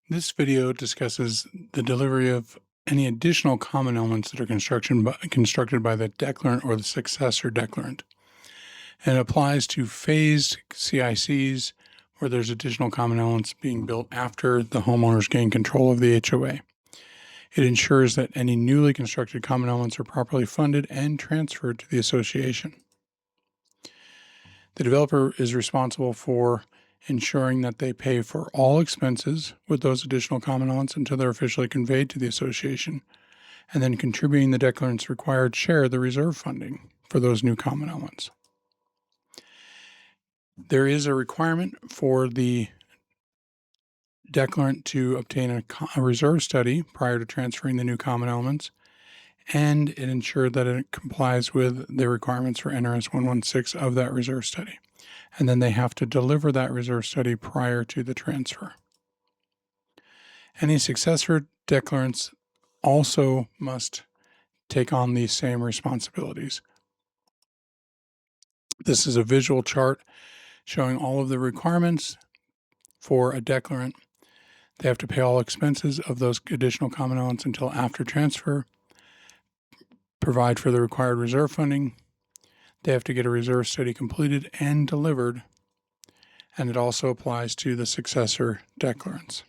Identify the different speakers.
Speaker 1: This video discusses the delivery of any additional common elements that are constructed by the declarant or the successor declarant. And it applies to phased CICs where there's additional common elements being built after the homeowners gain control of the HOA. It ensures that any newly constructed common elements are properly funded and transferred to the association. The developer is responsible for ensuring that they pay for all expenses with those additional common elements until they're officially conveyed to the association, and then contributing the declarant's required share of the reserve funding for those new common elements. There is a requirement for the declarant to obtain a reserve study prior to transferring the new common elements, and it ensured that it complies with the requirements for NRS 116 of that reserve study. And then they have to deliver that reserve study prior to the transfer. Any successor declarants also must take on these same responsibilities. This is a visual chart showing all of the requirements for a declarant. They have to pay all expenses of those additional common elements until after transfer, provide for the required reserve funding. They have to get a reserve study completed and delivered, and it also applies to the successor declarants.